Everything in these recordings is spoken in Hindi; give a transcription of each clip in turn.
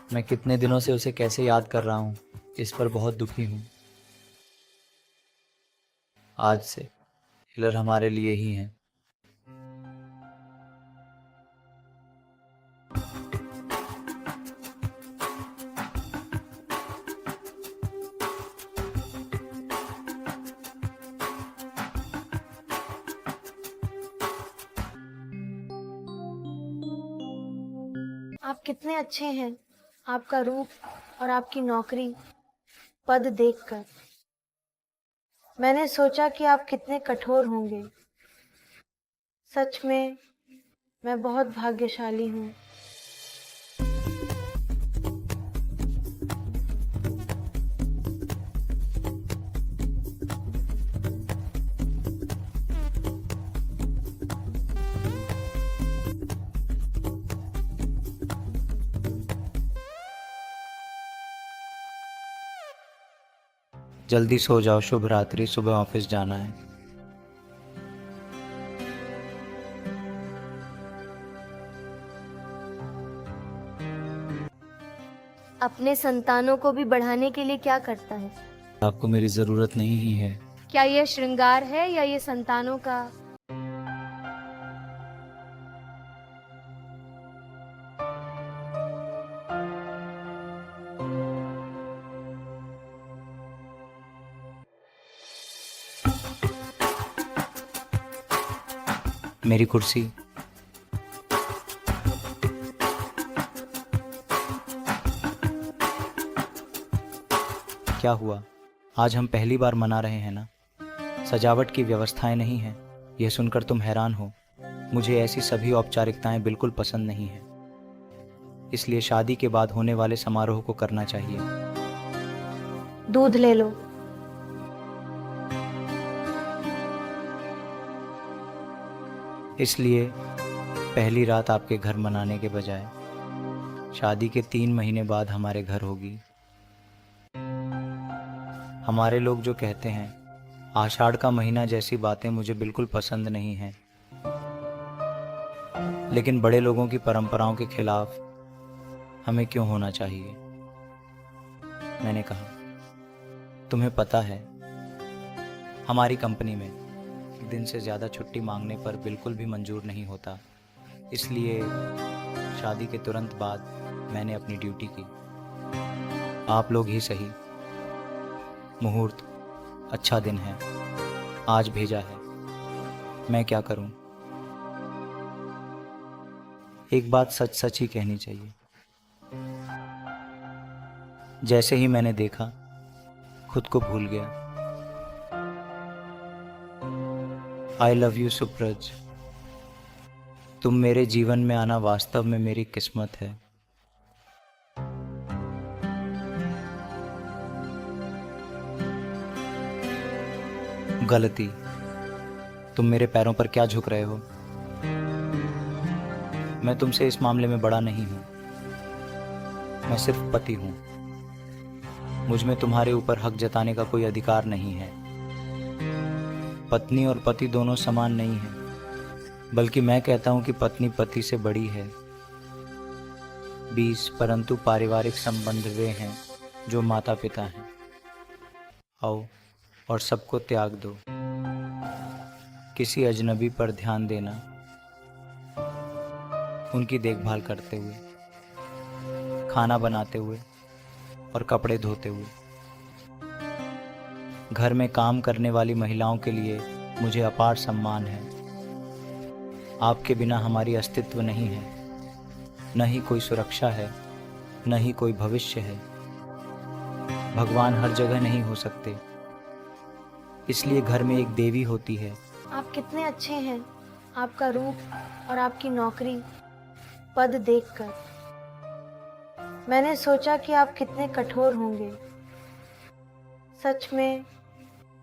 मैं कितने दिनों से उसे कैसे याद कर रहा हूँ, इस पर बहुत दुखी हूँ। आज से हिलर हमारे लिए ही हैं। आप कितने अच्छे हैं। आपका रूप और आपकी नौकरी पद देखकर मैंने सोचा कि आप कितने कठोर होंगे। सच में मैं बहुत भाग्यशाली हूँ। जल्दी सो जाओ, शुभ रात्रि, सुबह ऑफिस जाना है। अपने संतानों को भी बढ़ाने के लिए क्या करता है? आपको मेरी ज़रूरत नहीं ही है। क्या यह श्रृंगार है या ये संतानों का? मेरी कुर्सी। क्या हुआ? आज हम पहली बार मना रहे हैं ना? सजावट की व्यवस्थाएं नहीं हैं। यह सुनकर तुम हैरान हो। मुझे ऐसी सभी औपचारिकताएं बिल्कुल पसंद नहीं हैं। इसलिए शादी के बाद होने वाले समारोह को करना चाहिए। दूध ले लो। इसलिए पहली रात आपके घर मनाने के बजाय शादी के 3 महीने बाद हमारे घर होगी। हमारे लोग जो कहते हैं, आषाढ़ का महीना जैसी बातें मुझे बिल्कुल पसंद नहीं हैं। लेकिन बड़े लोगों की परंपराओं के खिलाफ हमें क्यों होना चाहिए? मैंने कहा, तुम्हें पता है, हमारी कंपनी में एक दिन से ज़्यादा छुट्टी मांगने पर बिल्कुल भी मंजूर नहीं होता। इसलिए शादी के तुरंत बाद मैंने अपनी ड्यूटी की। आप लोग ही सही। मुहूर्त अच्छा दिन है, आज भेजा है। मैं क्या करूं? एक बात सच सच ही कहनी चाहिए। जैसे ही मैंने देखा, खुद को भूल गया। I love you Supraj. तुम मेरे जीवन में आना वास्तव में मेरी किस्मत है। गलती। तुम मेरे पैरों पर क्या झुक रहे हो? मैं तुमसे इस मामले में बड़ा नहीं हूं। मैं सिर्फ पति हूं। मुझ में तुम्हारे ऊपर हक जताने का कोई अधिकार नहीं है। पत्नी और पति दोनों समान नहीं हैं, बल्कि मैं कहता हूं कि पत्नी पति से बड़ी है। 20 परंतु पारिवारिक संबंध वे हैं जो माता पिता हैं। आओ और सबको त्याग दो। किसी अजनबी पर ध्यान देना, उनकी देखभाल करते हुए, खाना बनाते हुए और कपड़े धोते हुए। घर में काम करने वाली महिलाओं के लिए मुझे अपार सम्मान है। आपके बिना हमारी अस्तित्व नहीं है, न ही कोई सुरक्षा है, न ही कोई भविष्य है। भगवान हर जगह नहीं हो सकते, इसलिए घर में एक देवी होती है। आप कितने अच्छे हैं। आपका रूप और आपकी नौकरी पद देखकर मैंने सोचा कि आप कितने कठोर होंगे। सच में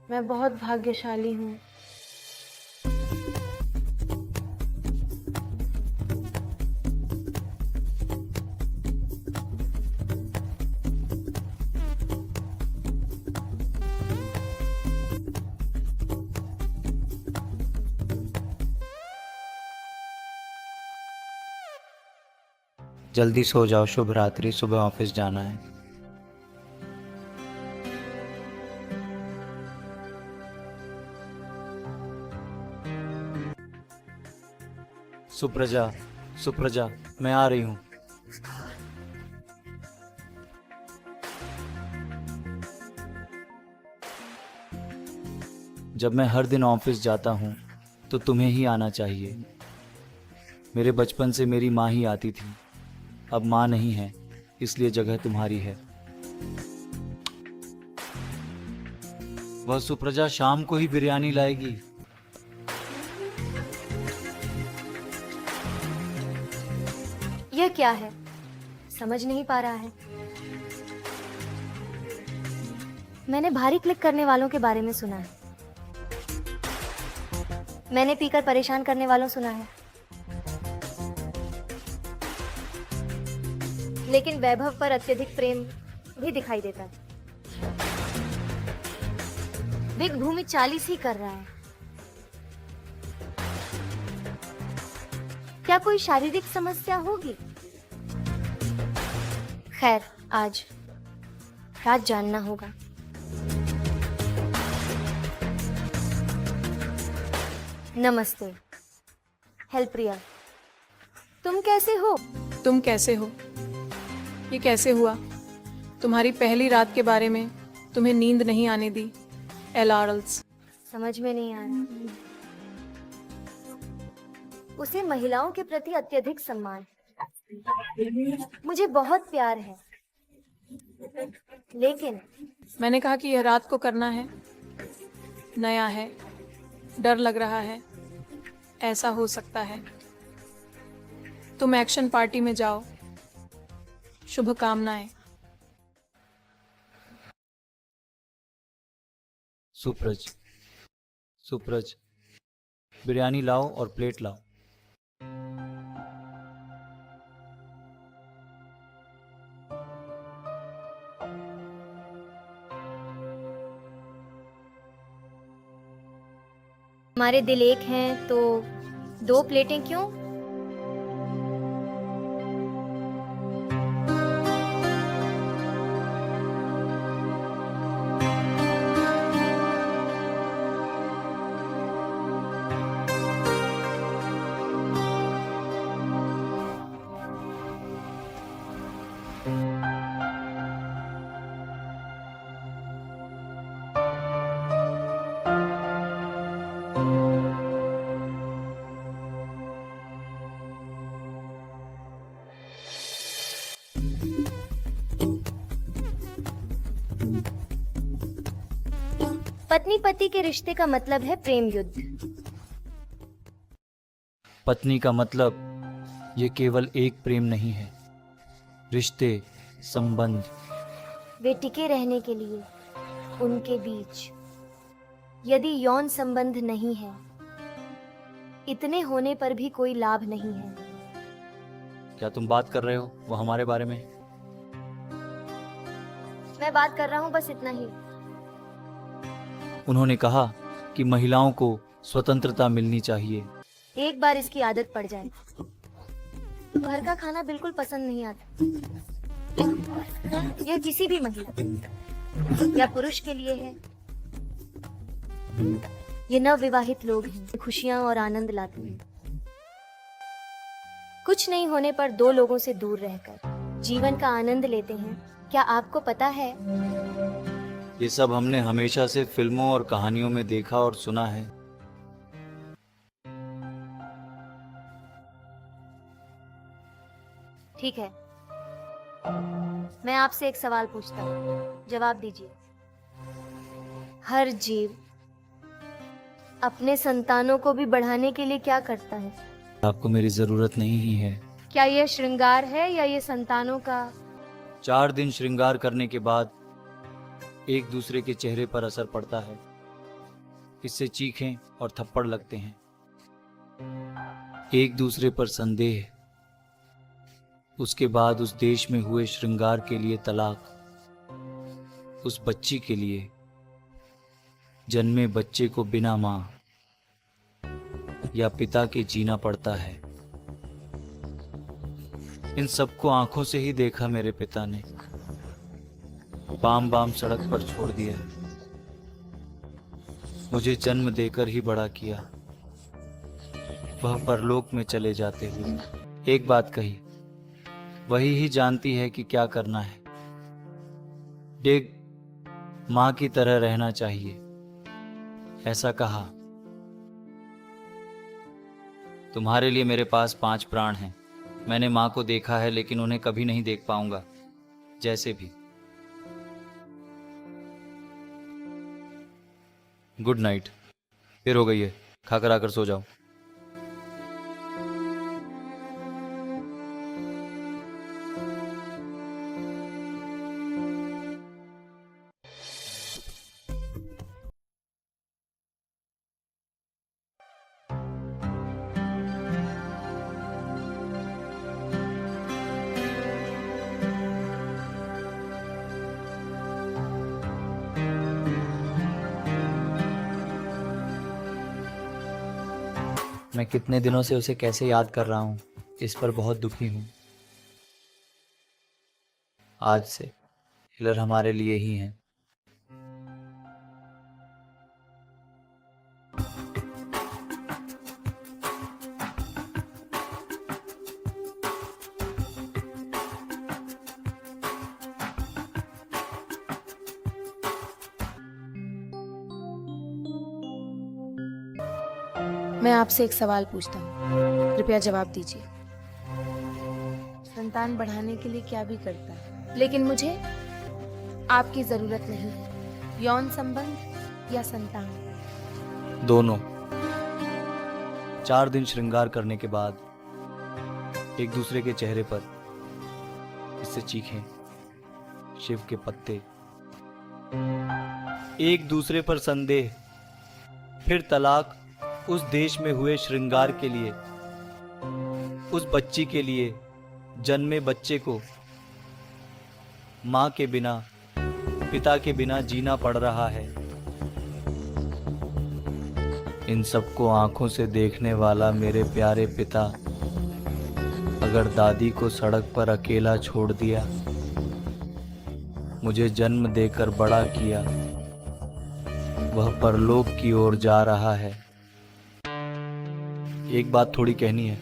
मैं बहुत भाग्यशाली हूँ। जल्दी सो जाओ, शुभ रात्रि, सुबह ऑफिस जाना है। सुप्रजा, सुप्रजा, मैं आ रही हूँ। जब मैं हर दिन ऑफिस जाता हूँ तो तुम्हें ही आना चाहिए। मेरे बचपन से मेरी माँ ही आती थी, अब माँ नहीं है, इसलिए जगह तुम्हारी है। वह सुप्रजा शाम को ही बिरयानी लाएगी। यह क्या है? समझ नहीं पा रहा है। मैंने भारी क्लिक करने वालों के बारे में सुना है। मैंने पीकर परेशान करने वालों सुना है। लेकिन वैभव पर अत्यधिक प्रेम भी दिखाई देता है। बिग भूमि 40 ही कर रहा है। क्या कोई शारीरिक समस्या होगी? खैर, आज रात जानना होगा। नमस्ते। हेल्प प्रिया, तुम कैसे हो? तुम कैसे हो? ये कैसे हुआ? तुम्हारी पहली रात के बारे में तुम्हें नींद नहीं आने दी। एलआरएल्स समझ में नहीं आ रहा। उसे महिलाओं के प्रति अत्यधिक सम्मान, मुझे बहुत प्यार है, लेकिन मैंने कहा कि यह रात को करना है। नया है, डर लग रहा है, ऐसा हो सकता है। तुम एक्शन पार्टी में जाओ। शुभकामनाएं। सुप्रज, सुप्रज, बिरयानी लाओ और प्लेट लाओ। हमारे दिल एक हैं तो 2 प्लेटें क्यों? पत्नी पति के रिश्ते का मतलब है प्रेम युद्ध। पत्नी का मतलब ये केवल एक प्रेम नहीं है, रिश्ते, संबंध। वे टिके रहने के लिए उनके बीच यदि यौन संबंध नहीं है, इतने होने पर भी कोई लाभ नहीं है। क्या तुम बात कर रहे हो वो हमारे बारे में? मैं बात कर रहा हूँ बस इतना ही। उन्होंने कहा कि महिलाओं को स्वतंत्रता मिलनी चाहिए। एक बार इसकी आदत पड़ जाए, घर का खाना बिल्कुल पसंद नहीं आता। यह किसी भी महिला या पुरुष के लिए है। ये नवविवाहित लोग हैं, खुशियां और आनंद लाते हैं। कुछ नहीं होने पर 2 लोगों से दूर रहकर जीवन का आनंद लेते हैं। क्या आपको पता है? ये सब हमने हमेशा से फिल्मों और कहानियों में देखा और सुना है। ठीक है, मैं आपसे एक सवाल पूछता हूँ, जवाब दीजिए। हर जीव अपने संतानों को भी बढ़ाने के लिए क्या करता है? आपको मेरी जरूरत नहीं ही है। क्या यह श्रृंगार है या ये संतानों का? 4 दिन श्रृंगार करने के बाद एक दूसरे के चेहरे पर असर पड़ता है। इससे चीखें और थप्पड़ लगते हैं। एक दूसरे पर संदेह, उसके बाद उस देश में हुए श्रृंगार के लिए तलाक, उस बच्ची के लिए, जन्मे बच्चे को बिना मां या पिता के जीना पड़ता है। इन सबको आंखों से ही देखा मेरे पिता ने, बाम बाम सड़क पर छोड़ दिया। मुझे जन्म देकर ही बड़ा किया, वह परलोक में चले जाते हुए एक बात कही, वही ही जानती है कि क्या करना है। डेग माँ की तरह रहना चाहिए, ऐसा कहा। तुम्हारे लिए मेरे पास 5 प्राण हैं। मैंने माँ को देखा है लेकिन उन्हें कभी नहीं देख पाऊंगा, जैसे भी। Good night. फिर हो गई है, खाकर आकर सो जाओ। मैं कितने दिनों से उसे कैसे याद कर रहा हूँ, इस पर बहुत दुखी हूँ। आज से हिलर हमारे लिए ही हैं। मैं आपसे एक सवाल पूछता हूँ, कृपया जवाब दीजिए। संतान बढ़ाने के लिए क्या भी करता है, लेकिन मुझे आपकी जरूरत नहीं है। यौन संबंध या संतान? दोनों। 4 दिन श्रृंगार करने के बाद एक दूसरे के चेहरे पर इससे चीखें, शिव के पत्ते, एक दूसरे पर संदेह, फिर तलाक। उस देश में हुए श्रृंगार के लिए, उस बच्ची के लिए, जन्मे बच्चे को मां के बिना, पिता के बिना जीना पड़ रहा है। इन सबको आंखों से देखने वाला मेरे प्यारे पिता अगर दादी को सड़क पर अकेला छोड़ दिया, मुझे जन्म देकर बड़ा किया, वह परलोक की ओर जा रहा है। एक बात थोड़ी कहनी है,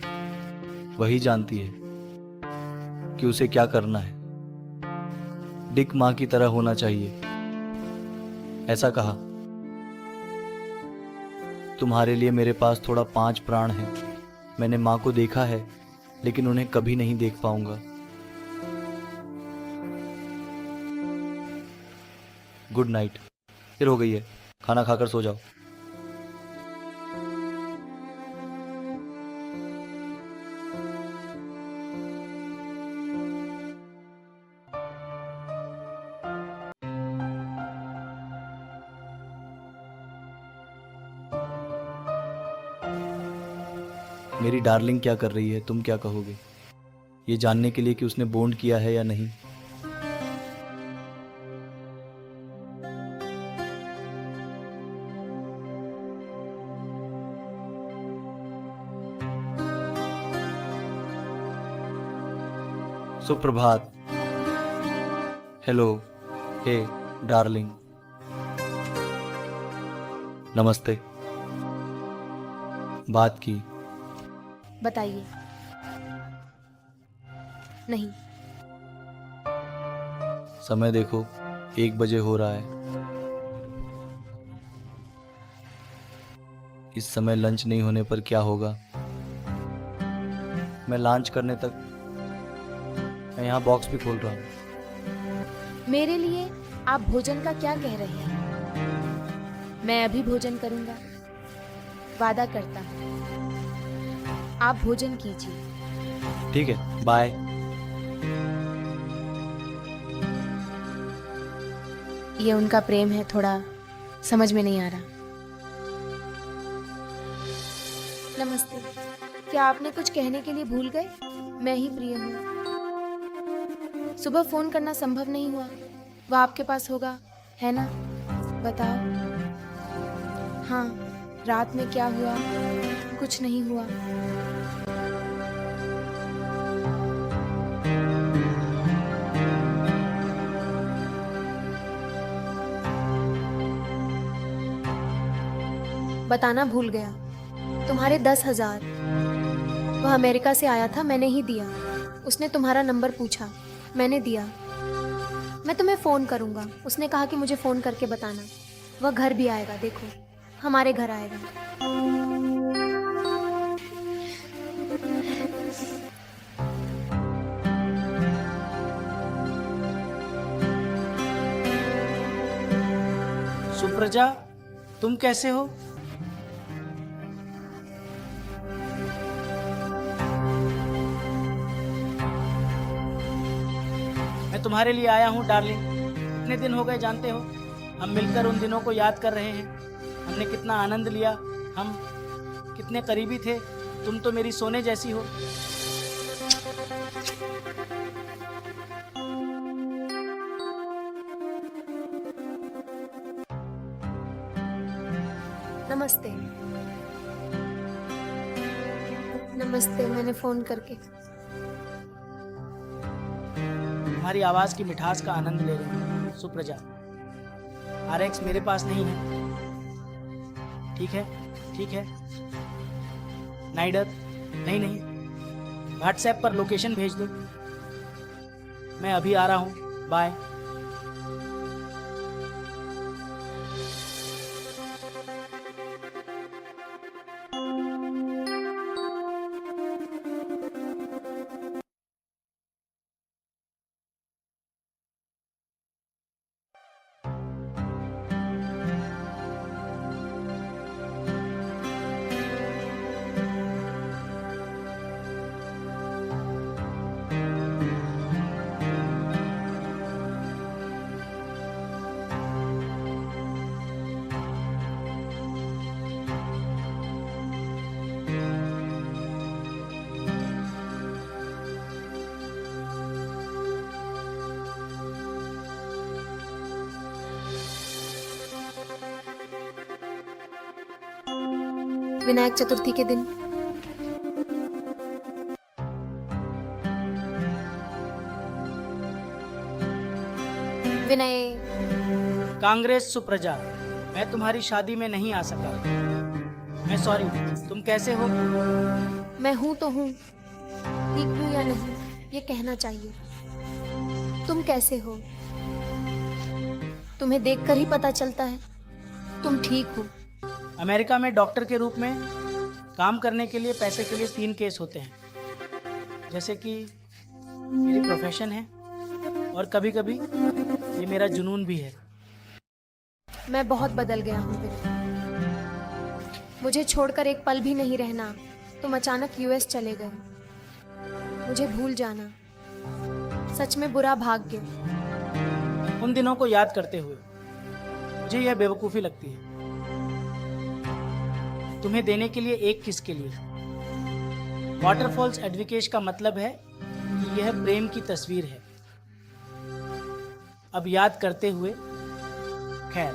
वही जानती है कि उसे क्या करना है। डिक मां की तरह होना चाहिए, ऐसा कहा। तुम्हारे लिए मेरे पास थोड़ा 5 प्राण हैं। मैंने मां को देखा है लेकिन उन्हें कभी नहीं देख पाऊंगा। Good night. फिर हो गई है, खाना खाकर सो जाओ। मेरी डार्लिंग क्या कर रही है, तुम क्या कहोगे? ये जानने के लिए कि उसने बॉन्ड किया है या नहीं। सुप्रभात। हेलो, हे डार्लिंग। नमस्ते। बात की? बताइए। नहीं। समय देखो, 1 बजे हो रहा है। इस समय लंच नहीं होने पर क्या होगा? मैं लंच करने तक मैं यहाँ बॉक्स भी खोल रहा हूँ। मेरे लिए आप भोजन का क्या कह रहे हैं? मैं अभी भोजन करूंगा, वादा करता हूँ। आप भोजन कीजिए। ठीक है, बाय। ये उनका प्रेम है, थोड़ा समझ में नहीं आ रहा। नमस्ते। क्या आपने कुछ कहने के लिए भूल गए? मैं ही प्रिय हूँ। सुबह फोन करना संभव नहीं हुआ, वह आपके पास होगा, है ना? बताओ। हाँ, रात में क्या हुआ? कुछ नहीं हुआ। बताना भूल गया। तुम्हारे 10,000 वह अमेरिका से आया था, मैंने ही दिया। उसने तुम्हारा नंबर पूछा, मैंने दिया। मैं तुम्हें फ़ोन करूँगा, उसने कहा कि मुझे फ़ोन करके बताना। वह घर भी आएगा, देखो हमारे घर आएगा। सुप्रजा, तुम कैसे हो? मैं तुम्हारे लिए आया हूँ डार्लिंग। कितने दिन हो गए जानते हो? हम मिलकर उन दिनों को याद कर रहे हैं। हमने कितना आनंद लिया, हम कितने करीबी थे। तुम तो मेरी सोने जैसी हो। नमस्ते। नमस्ते, मैंने फ़ोन करके। तुम्हारी आवाज़ की मिठास का आनंद ले रही हूँ सुप्रजा। RX मेरे पास नहीं है। ठीक है, ठीक है। नाइडर, नहीं, व्हाट्सएप पर लोकेशन भेज दो। मैं अभी आ रहा हूँ, बाय। विनायक चतुर्थी के दिन विनय, कांग्रेस सुप्रजा, मैं तुम्हारी शादी में नहीं आ सका। मैं सॉरी। तुम कैसे हो? मैं हूं तो हूं, ठीक हूं या नहीं ये कहना चाहिए। तुम कैसे हो? तुम्हें देखकर ही पता चलता है तुम ठीक हो। अमेरिका में डॉक्टर के रूप में काम करने के लिए पैसे के लिए 3 केस होते हैं, जैसे कि मेरी प्रोफेशन है और कभी कभी ये मेरा जुनून भी है। मैं बहुत बदल गया हूँ विनय। मुझे छोड़कर एक पल भी नहीं रहना। तुम अचानक US चले गए। मुझे भूल जाना सच में बुरा भाग्य। उन दिनों को याद करते हुए मुझे यह बेवकूफ़ी लगती है। तुम्हें देने के लिए एक किस के लिए। वाटरफॉल्स एडवोकेट का मतलब है कि यह प्रेम की तस्वीर है। अब याद करते हुए, खैर,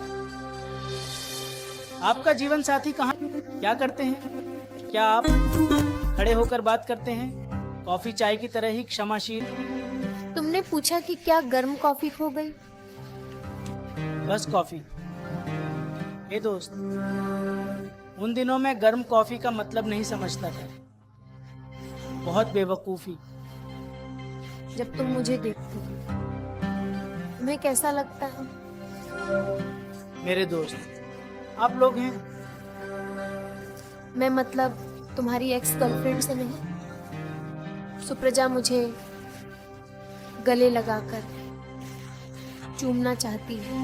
आपका जीवन साथी कहाँ, क्या करते हैं? क्या आप खड़े होकर बात करते हैं, कॉफी चाय की तरह ही क्षमाशील? तुमने पूछा कि क्या गर्म कॉफी खो गई? बस कॉफी। हे दोस्त, उन दिनों में गर्म कॉफी का मतलब नहीं समझता था। बहुत बेवकूफ़ी। जब तुम मुझे देखते हो तुम्हें कैसा लगता है? मेरे दोस्त, आप लोग हैं। मैं मतलब तुम्हारी एक्स गर्लफ्रेंड से नहीं। सुप्रजा मुझे गले लगाकर चूमना चाहती है,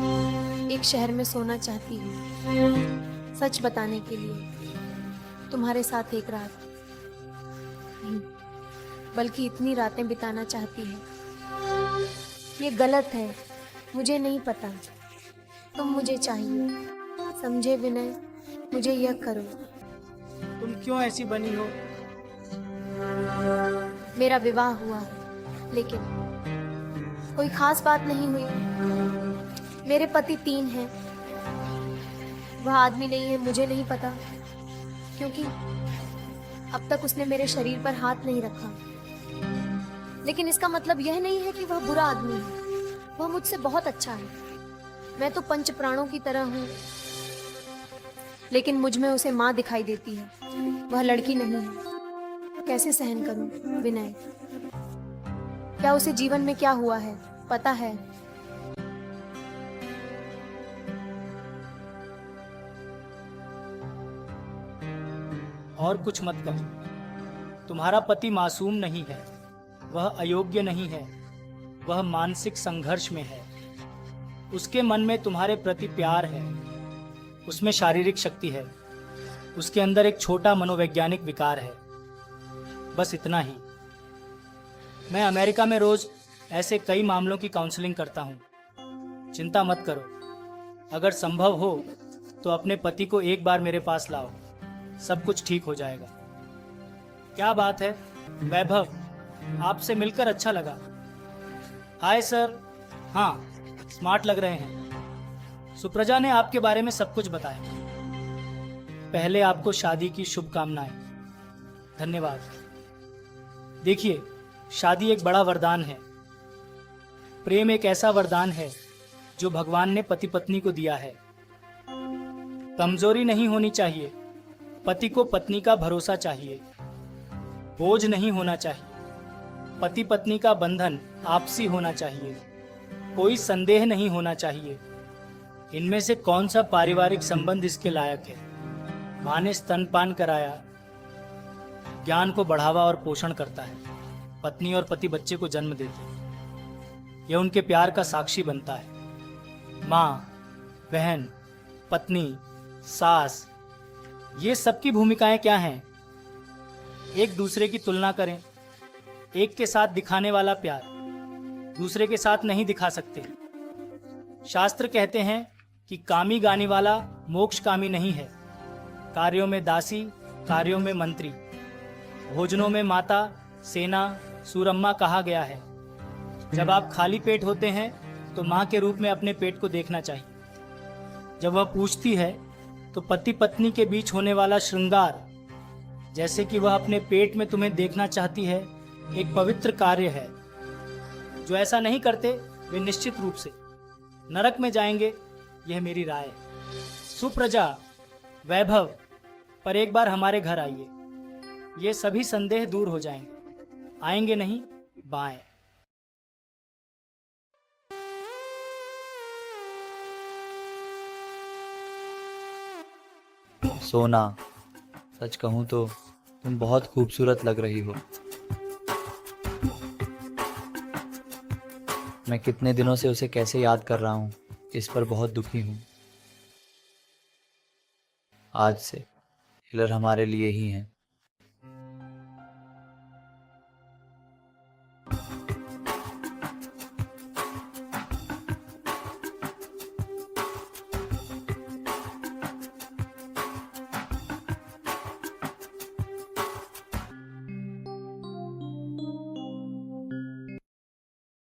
एक शहर में सोना चाहती है, सच बताने के लिए तुम्हारे साथ एक रात नहीं, बल्कि इतनी रातें बिताना चाहती है। ये गलत है, मुझे नहीं पता। तुम मुझे चाहिए, समझे विनय? मुझे यह करो। तुम क्यों ऐसी बनी हो? मेरा विवाह हुआ है, लेकिन कोई खास बात नहीं हुई। मेरे पति 3 हैं। वह आदमी नहीं है, मुझे नहीं पता, क्योंकि अब तक उसने मेरे शरीर पर हाथ नहीं रखा। लेकिन इसका मतलब यह नहीं है कि वह बुरा आदमी है। वह मुझसे बहुत अच्छा है। मैं तो पंच प्राणों की तरह हूँ। लेकिन मुझ में उसे माँ दिखाई देती है। वह लड़की नहीं है। कैसे सहन करूं विनय? क्या उसे जीवन में क्या हुआ है पता है? और कुछ मत कहो। तुम्हारा पति मासूम नहीं है, वह अयोग्य नहीं है, वह मानसिक संघर्ष में है। उसके मन में तुम्हारे प्रति प्यार है, उसमें शारीरिक शक्ति है, उसके अंदर एक छोटा मनोवैज्ञानिक विकार है। बस इतना ही। मैं अमेरिका में रोज ऐसे कई मामलों की काउंसलिंग करता हूँ। चिंता मत करो। अगर संभव हो तो अपने पति को एक बार मेरे पास लाओ, सब कुछ ठीक हो जाएगा। क्या बात है वैभव, आपसे मिलकर अच्छा लगा। Hi sir. हाँ, स्मार्ट लग रहे हैं। सुप्रजा ने आपके बारे में सब कुछ बताया। पहले आपको शादी की शुभकामनाएं। धन्यवाद। देखिए, शादी एक बड़ा वरदान है। प्रेम एक ऐसा वरदान है जो भगवान ने पति पत्नी को दिया है। कमजोरी नहीं होनी चाहिए। पति को पत्नी का भरोसा चाहिए, बोझ नहीं होना चाहिए। पति पत्नी का बंधन आपसी होना चाहिए, कोई संदेह नहीं होना चाहिए। इनमें से कौन सा पारिवारिक संबंध इसके लायक है? माँ ने स्तनपान कराया, ज्ञान को बढ़ावा और पोषण करता है। पत्नी और पति बच्चे को जन्म देते हैं, यह उनके प्यार का साक्षी बनता है। माँ, बहन, पत्नी, सास, ये सबकी भूमिकाएं क्या हैं? एक दूसरे की तुलना करें। एक के साथ दिखाने वाला प्यार दूसरे के साथ नहीं दिखा सकते। शास्त्र कहते हैं कि कामी गाने वाला मोक्ष कामी नहीं है। कार्यों में दासी, कार्यों में मंत्री, भोजनों में माता, सेना, सूरम्मा कहा गया है। जब आप खाली पेट होते हैं तो माँ के रूप में अपने पेट को देखना चाहिए। जब वह पूछती है तो पति पत्नी के बीच होने वाला श्रृंगार, जैसे कि वह अपने पेट में तुम्हें देखना चाहती है, एक पवित्र कार्य है। जो ऐसा नहीं करते वे निश्चित रूप से नरक में जाएंगे, यह मेरी राय है। सुप्रजा, वैभव, पर एक बार हमारे घर आइए, ये सभी संदेह दूर हो जाएंगे। आएंगे नहीं? बाएं। सोना, सच कहूँ तो तुम बहुत खूबसूरत लग रही हो। मैं कितने दिनों से उसे कैसे याद कर रहा हूँ, इस पर बहुत दुखी हूँ। आज से हिलर हमारे लिए ही हैं।